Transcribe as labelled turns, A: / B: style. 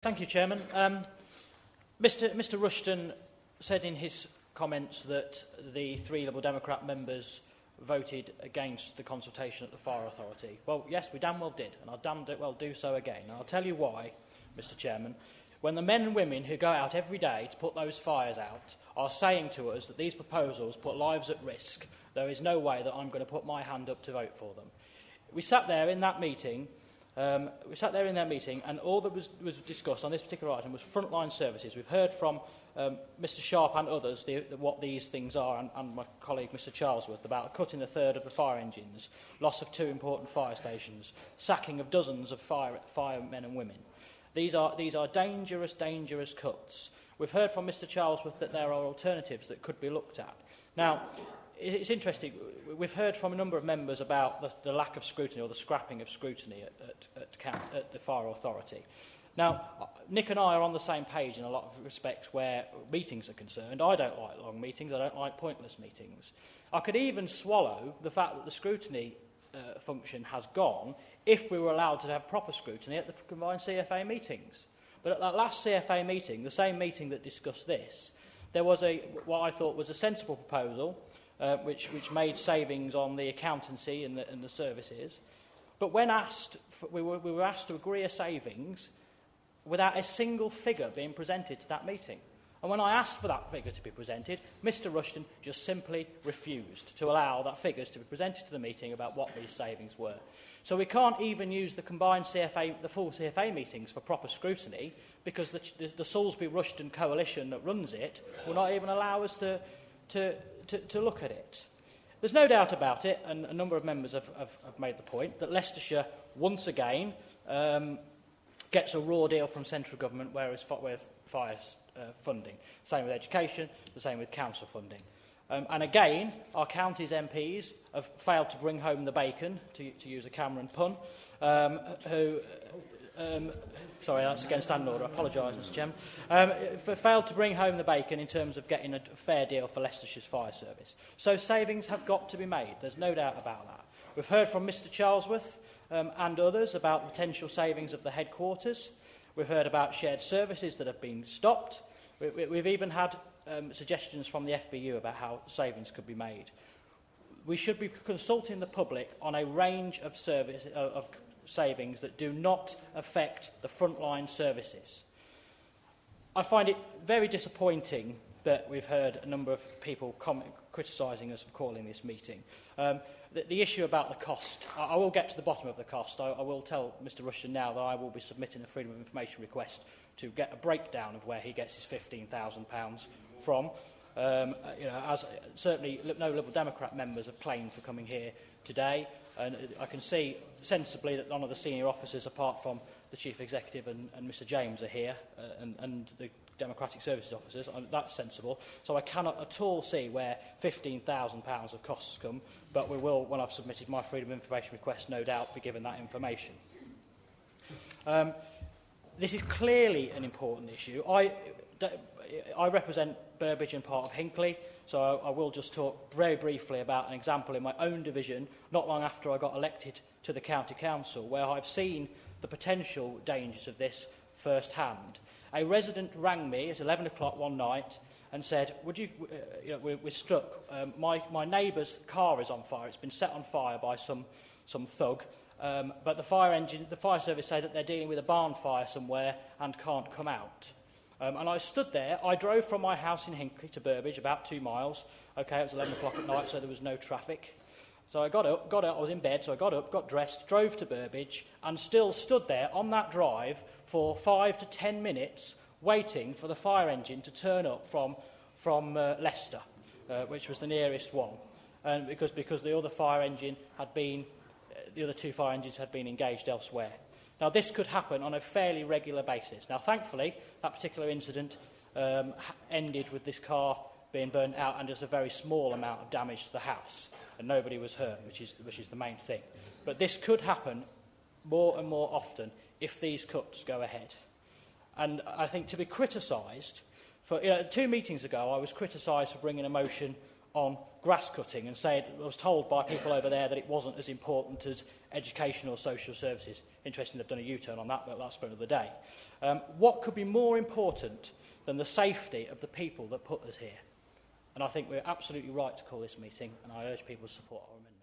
A: Thank you, Chairman. Mr Rushton said in his comments that the 3 Liberal Democrat members voted against the consultation at the Fire Authority. Well, yes, we damn well did, and I'll damn well do so again. And I'll tell you why, Mr Chairman. When the men and women who go out every day to put those fires out are saying to us that these proposals put lives at risk, there is no way that I'm going to put my hand up to vote for them. We sat there in that meeting. And all that was discussed on this particular item was frontline services. We've heard from Mr Sharp and others what these things are, and my colleague Mr Charlesworth, about cutting a third of the fire engines, loss of 2 important fire stations, sacking of dozens of firemen and women. These are dangerous, dangerous cuts. We've heard from Mr Charlesworth that there are alternatives that could be looked at. Now, it's interesting. We've heard from a number of members about the lack of scrutiny or the scrapping of scrutiny at the Fire Authority. Now, Nick and I are on the same page in a lot of respects where meetings are concerned. I don't like long meetings. I don't like pointless meetings. I could even swallow the fact that the scrutiny function has gone if we were allowed to have proper scrutiny at the combined CFA meetings. But at that last CFA meeting, the same meeting that discussed this, there was what I thought was a sensible proposal, which made savings on the accountancy and the services. But when asked, we were asked to agree a savings without a single figure being presented to that meeting. And when I asked for that figure to be presented, Mr Rushton just simply refused to allow that figures to be presented to the meeting about what these savings were. So we can't even use the combined CFA, the full CFA meetings for proper scrutiny, because the Salisbury-Rushton coalition that runs it will not even allow us to look at it. There's no doubt about it, and a number of members have made the point, that Leicestershire, once again, gets a raw deal from central government, whereas fire funding. Same with education, the same with council funding. And again, our county's MPs have failed to bring home the bacon, to use a Cameron pun, sorry, that's against standing order. I apologise, Mr Chairman. Failed to bring home the bacon in terms of getting a fair deal for Leicestershire's Fire Service. So savings have got to be made. There's no doubt about that. We've heard from Mr Charlesworth and others about potential savings of the headquarters. We've heard about shared services that have been stopped. We've even had suggestions from the FBU about how savings could be made. We should be consulting the public on a range of savings that do not affect the frontline services. I find it very disappointing that we've heard a number of people criticising us for calling this meeting. The issue about the cost, I will get to the bottom of the cost. I will tell Mr Rushton now that I will be submitting a Freedom of Information request to get a breakdown of where he gets his £15,000 from. As certainly no Liberal Democrat members have claimed for coming here today. And I can see sensibly that none of the senior officers, apart from the Chief Executive and Mr James, are here, and the Democratic Services officers. That's sensible. So I cannot at all see where £15,000 of costs come, but we will, when I've submitted my Freedom of Information request, no doubt be given that information. This is clearly an important issue. I represent Burbage and part of Hinckley, so I will just talk very briefly about an example in my own division, not long after I got elected to the County Council, where I've seen the potential dangers of this firsthand. A resident rang me at 11 o'clock one night and said, we're struck, my neighbour's car is on fire, it's been set on fire by some thug, but the fire service say that they're dealing with a barn fire somewhere and can't come out. And I stood there. I drove from my house in Hinckley to Burbage, about 2 miles. Okay, it was 11 o'clock at night, so there was no traffic. So I got up, I was in bed, so I got up, got dressed, drove to Burbage, and still stood there on that drive for 5 to 10 minutes, waiting for the fire engine to turn up from Leicester, which was the nearest one. And because the other the other 2 fire engines had been engaged elsewhere. Now, this could happen on a fairly regular basis. Now, thankfully, that particular incident ended with this car being burnt out and just a very small amount of damage to the house, and nobody was hurt, which is the main thing. But this could happen more and more often if these cuts go ahead. And I think to be criticised for 2 meetings ago, I was criticised for bringing a motion on grass cutting and said, was told by people over there that it wasn't as important as educational or social services. Interesting they've done a U-turn on that, but that's for another day. What could be more important than the safety of the people that put us here? And I think we're absolutely right to call this meeting, and I urge people to support our amendment.